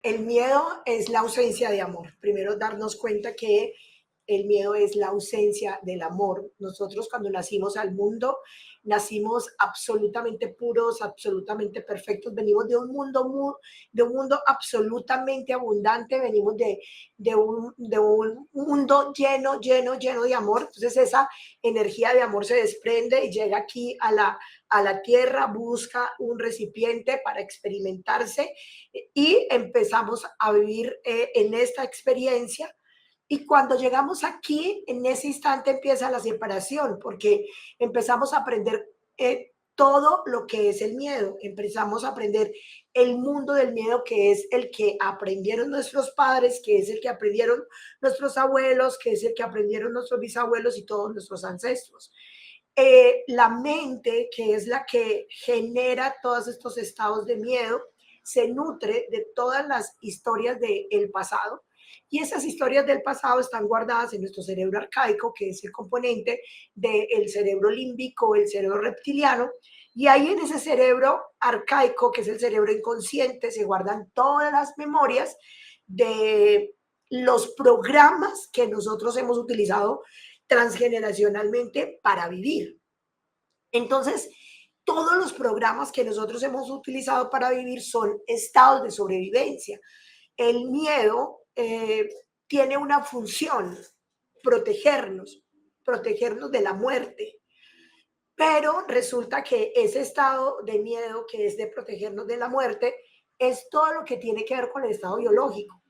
El miedo es la ausencia de amor. Primero darnos cuenta que el miedo es la ausencia del amor. Nosotros cuando nacimos al mundo, nacimos absolutamente puros, absolutamente perfectos. Venimos de un mundo absolutamente abundante, venimos de un mundo lleno de amor. Entonces esa energía de amor se desprende y llega aquí a la tierra, busca un recipiente para experimentarse y empezamos a vivir en esta experiencia. Y cuando llegamos aquí, en ese instante empieza la separación, porque empezamos a aprender todo lo que es el miedo. Empezamos a aprender el mundo del miedo, que es el que aprendieron nuestros padres, que es el que aprendieron nuestros abuelos, que es el que aprendieron nuestros bisabuelos y todos nuestros ancestros. La mente, que es la que genera todos estos estados de miedo, se nutre de todas las historias del pasado, y esas historias del pasado están guardadas en nuestro cerebro arcaico, que es el componente del cerebro límbico, el cerebro reptiliano, y ahí en ese cerebro arcaico, que es el cerebro inconsciente, se guardan todas las memorias de los programas que nosotros hemos utilizado transgeneracionalmente para vivir. Entonces, todos los programas que nosotros hemos utilizado para vivir son estados de sobrevivencia. El miedo tiene una función, protegernos, protegernos de la muerte. Pero resulta que ese estado de miedo, que es de protegernos de la muerte, es todo lo que tiene que ver con el estado biológico.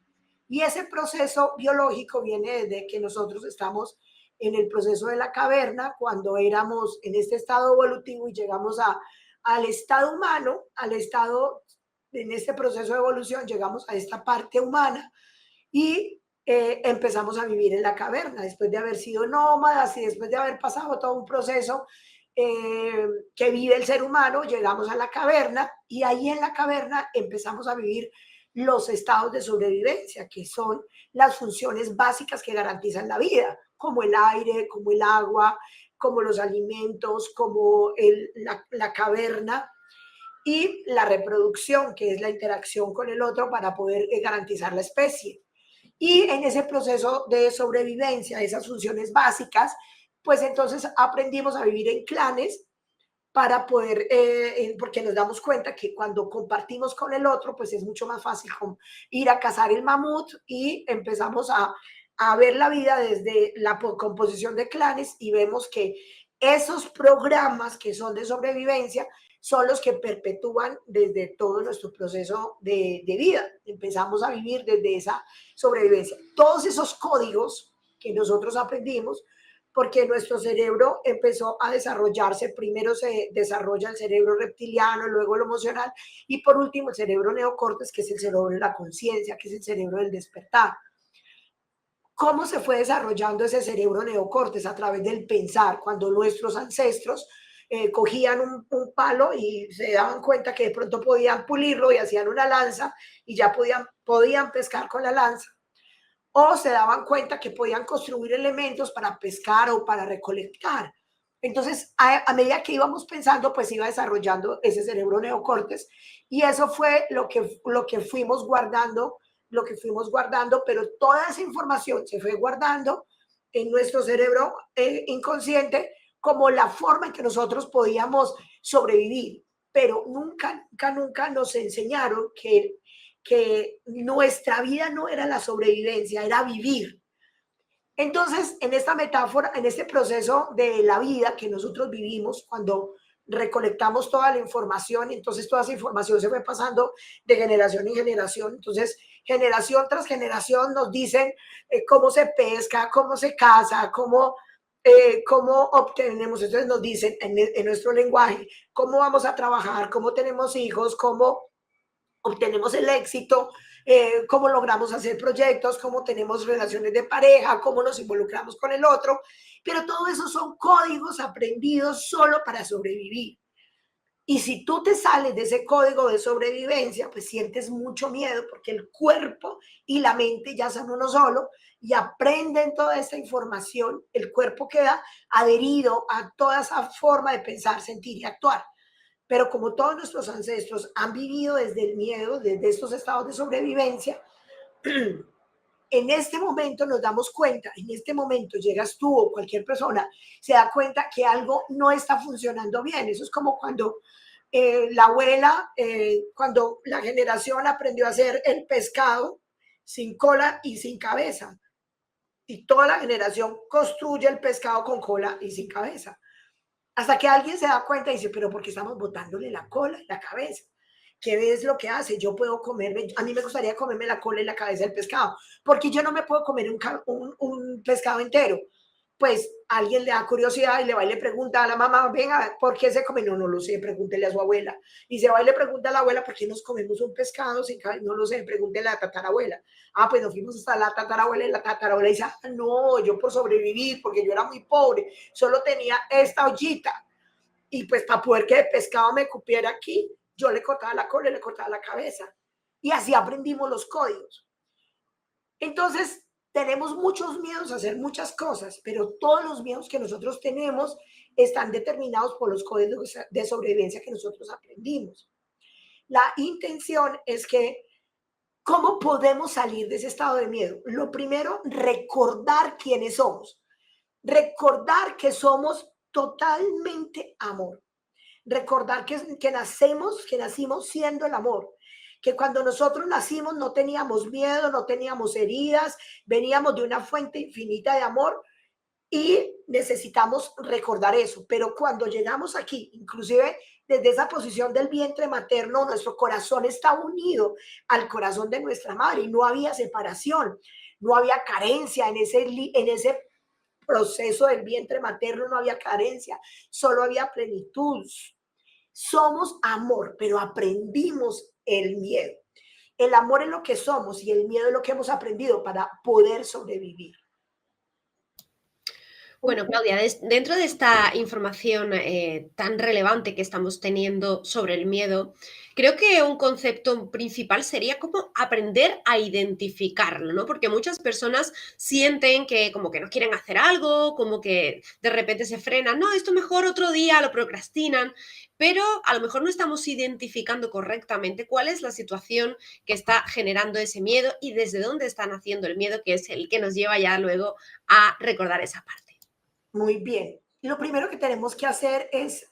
Y ese proceso biológico viene desde que nosotros estamos en el proceso de la caverna, cuando éramos en este estado evolutivo y llegamos al estado humano, al estado, en este proceso de evolución, llegamos a esta parte humana y empezamos a vivir en la caverna, después de haber sido nómadas y después de haber pasado todo un proceso que vive el ser humano, llegamos a la caverna y ahí en la caverna empezamos a vivir los estados de sobrevivencia, que son las funciones básicas que garantizan la vida, como el aire, como el agua, como los alimentos, como la caverna, y la reproducción, que es la interacción con el otro para poder garantizar la especie. Y en ese proceso de sobrevivencia, esas funciones básicas, pues entonces aprendimos a vivir en clanes para poder, porque nos damos cuenta que cuando compartimos con el otro, pues es mucho más fácil ir a cazar el mamut, y empezamos a ver la vida desde la composición de clanes y vemos que esos programas que son de sobrevivencia son los que perpetúan desde todo nuestro proceso de vida. Empezamos a vivir desde esa sobrevivencia. Todos esos códigos que nosotros aprendimos, porque nuestro cerebro empezó a desarrollarse, primero se desarrolla el cerebro reptiliano, luego el emocional y por último el cerebro neocortes, que es el cerebro de la conciencia, que es el cerebro del despertar. ¿Cómo se fue desarrollando ese cerebro neocortes? A través del pensar. Cuando nuestros ancestros cogían un palo y se daban cuenta que de pronto podían pulirlo y hacían una lanza y ya podían pescar con la lanza, o se daban cuenta que podían construir elementos para pescar o para recolectar. Entonces, a medida que íbamos pensando, pues iba desarrollando ese cerebro neocortes, y eso fue lo que fuimos guardando, pero toda esa información se fue guardando en nuestro cerebro inconsciente como la forma en que nosotros podíamos sobrevivir, pero nunca nos enseñaron que nuestra vida no era la sobrevivencia, era vivir. Entonces, en esta metáfora, en este proceso de la vida que nosotros vivimos, cuando recolectamos toda la información, entonces toda esa información se fue pasando de generación en generación. Entonces, generación tras generación nos dicen cómo se pesca, cómo se caza, cómo obtenemos. Entonces nos dicen en nuestro lenguaje cómo vamos a trabajar, cómo tenemos hijos, cómo obtenemos el éxito, cómo logramos hacer proyectos, cómo tenemos relaciones de pareja, cómo nos involucramos con el otro, pero todo eso son códigos aprendidos solo para sobrevivir. Y si tú te sales de ese código de sobrevivencia, pues sientes mucho miedo, porque el cuerpo y la mente ya son uno solo y aprenden toda esta información. El cuerpo queda adherido a toda esa forma de pensar, sentir y actuar. pero como todos nuestros ancestros han vivido desde el miedo, desde estos estados de sobrevivencia, en este momento nos damos cuenta, en este momento llegas tú o cualquier persona, se da cuenta que algo no está funcionando bien. Eso es como cuando la abuela, cuando la generación aprendió a hacer el pescado sin cola y sin cabeza. Y toda la generación construye el pescado con cola y sin cabeza. Hasta que alguien se da cuenta y dice, pero ¿por qué estamos botándole la cola y la cabeza? ¿Qué es lo que hace? Yo puedo comerme, a mí me gustaría comerme la cola y la cabeza del pescado, porque yo no me puedo comer un pescado entero. Pues alguien le da curiosidad y le va y le pregunta a la mamá, venga, ¿por qué se come? No, no lo sé, pregúntele a su abuela. Y se va y le pregunta a la abuela, ¿por qué nos comemos un pescado sin cabeza? No lo sé, pregúntele a la tatarabuela. Ah, pues nos fuimos hasta la tatarabuela y la tatarabuela dice, ah, no, yo por sobrevivir, porque yo era muy pobre, solo tenía esta ollita. Y pues para poder que el pescado me cupiera aquí, yo le cortaba la cola y le cortaba la cabeza. Y así aprendimos los códigos. Entonces, tenemos muchos miedos a hacer muchas cosas, pero todos los miedos que nosotros tenemos están determinados por los códigos de sobrevivencia que nosotros aprendimos. La intención es que, ¿cómo podemos salir de ese estado de miedo? Lo primero, recordar quiénes somos. Recordar que somos totalmente amor. Recordar que nacimos siendo el amor, que cuando nosotros nacimos no teníamos miedo, no teníamos heridas, veníamos de una fuente infinita de amor y necesitamos recordar eso. Pero cuando llegamos aquí, inclusive desde esa posición del vientre materno, nuestro corazón está unido al corazón de nuestra madre y no había separación, no había carencia en ese proceso del vientre materno, no había carencia, solo había plenitud. Somos amor, pero aprendimos el miedo. El amor es lo que somos y el miedo es lo que hemos aprendido para poder sobrevivir. Bueno, Claudia, dentro de esta información tan relevante que estamos teniendo sobre el miedo, creo que un concepto principal sería como aprender a identificarlo, ¿no? Porque muchas personas sienten que como que no quieren hacer algo, como que de repente se frenan, no, esto mejor otro día, lo procrastinan, pero a lo mejor no estamos identificando correctamente cuál es la situación que está generando ese miedo y desde dónde están haciendo el miedo, que es el que nos lleva ya luego a recordar esa parte. Muy bien. Lo primero que tenemos que hacer es,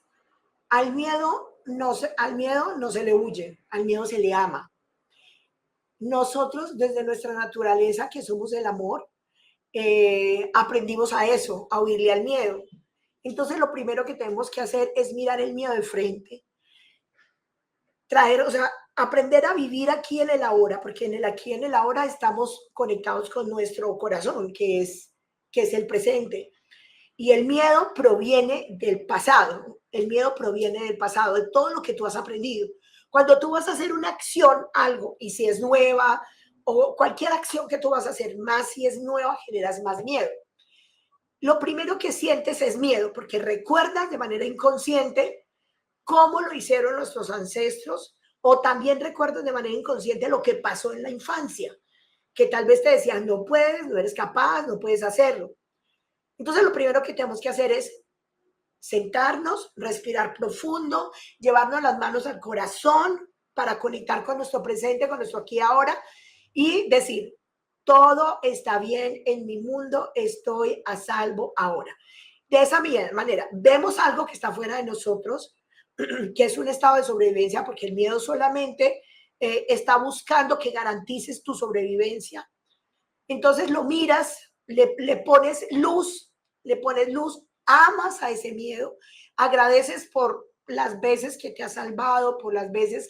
al miedo no se le huye, al miedo se le ama. Nosotros, desde nuestra naturaleza, que somos el amor, aprendimos a eso, a huirle al miedo. Entonces, lo primero que tenemos que hacer es mirar el miedo de frente, o sea, aprender a vivir aquí en el ahora, porque en el aquí en el ahora estamos conectados con nuestro corazón, que es el presente. Y el miedo proviene del pasado, el miedo proviene del pasado, de todo lo que tú has aprendido. Cuando tú vas a hacer una acción, algo, y si es nueva, o cualquier acción que tú vas a hacer, más si es nueva, generas más miedo. Lo primero que sientes es miedo, porque recuerdas de manera inconsciente cómo lo hicieron nuestros ancestros, o también recuerdas de manera inconsciente lo que pasó en la infancia, que tal vez te decían, no puedes, no eres capaz, no puedes hacerlo. Entonces, lo primero que tenemos que hacer es sentarnos, respirar profundo, llevarnos las manos al corazón para conectar con nuestro presente, con nuestro aquí y ahora y decir, todo está bien en mi mundo, estoy a salvo ahora. De esa manera, vemos algo que está fuera de nosotros, que es un estado de sobrevivencia, porque el miedo solamente está buscando que garantices tu sobrevivencia. Entonces lo miras, le pones luz, amas a ese miedo, agradeces por las veces que te ha salvado, por las veces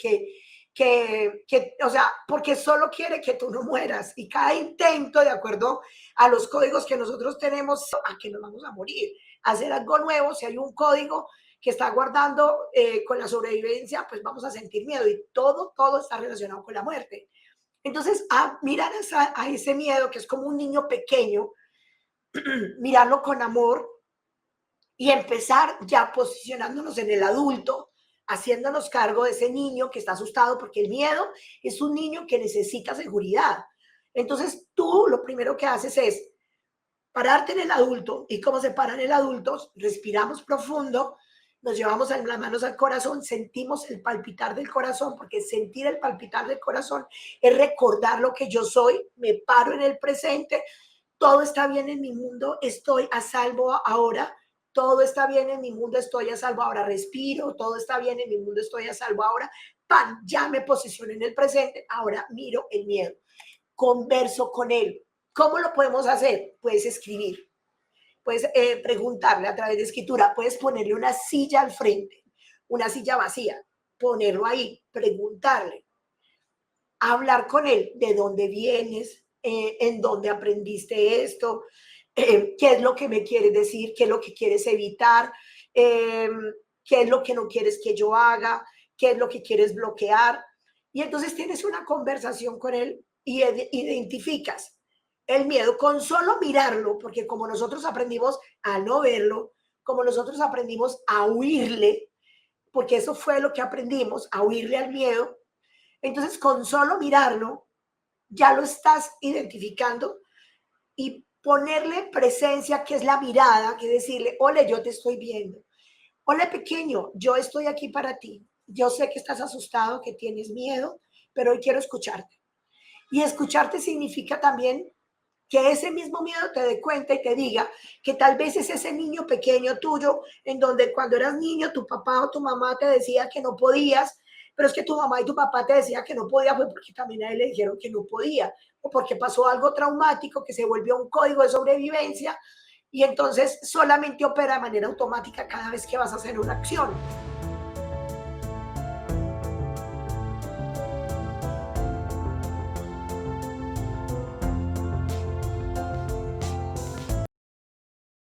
o sea, porque solo quiere que tú no mueras y cada intento, de acuerdo a los códigos que nosotros tenemos, a que nos vamos a morir, hacer algo nuevo, si hay un código que está guardando con la sobrevivencia, pues vamos a sentir miedo y todo está relacionado con la muerte. Entonces, mirar a ese miedo que es como un niño pequeño, mirarlo con amor y empezar ya posicionándonos en el adulto, haciéndonos cargo de ese niño que está asustado, porque el miedo es un niño que necesita seguridad. Entonces, tú lo primero que haces es pararte en el adulto, y cómo se para en el adulto, respiramos profundo nos llevamos las manos al corazón, sentimos el palpitar del corazón, porque sentir el palpitar del corazón es recordar lo que yo soy, me paro en el presente, todo está bien en mi mundo, estoy a salvo ahora, todo está bien en mi mundo, estoy a salvo ahora, respiro, todo está bien en mi mundo, estoy a salvo ahora, ¡pam! Ya me posiciono en el presente, ahora miro el miedo, converso con él. ¿Cómo lo podemos hacer? Puedes escribir, puedes preguntarle a través de escritura, puedes ponerle una silla al frente, una silla vacía, ponerlo ahí, preguntarle, hablar con él, de dónde vienes, en dónde aprendiste esto, qué es lo que me quieres decir, qué es lo que quieres evitar, qué es lo que no quieres que yo haga, qué es lo que quieres bloquear. Y entonces tienes una conversación con él y identificas el miedo con solo mirarlo, porque como nosotros aprendimos a no verlo, como nosotros aprendimos a huirle, porque eso fue lo que aprendimos, a huirle al miedo, entonces con solo mirarlo ya lo estás identificando y ponerle presencia, que es la mirada, que es decirle, hola, yo te estoy viendo. Hola, pequeño, yo estoy aquí para ti. Yo sé que estás asustado, que tienes miedo, pero hoy quiero escucharte. Y escucharte significa también que ese mismo miedo te dé cuenta y te diga que tal vez es ese niño pequeño tuyo, en donde cuando eras niño tu papá o tu mamá te decía que no podías, pero es que tu mamá y tu papá te decían que no podía, fue porque también a él le dijeron que no podía, o porque pasó algo traumático que se volvió un código de sobrevivencia y entonces solamente opera de manera automática cada vez que vas a hacer una acción.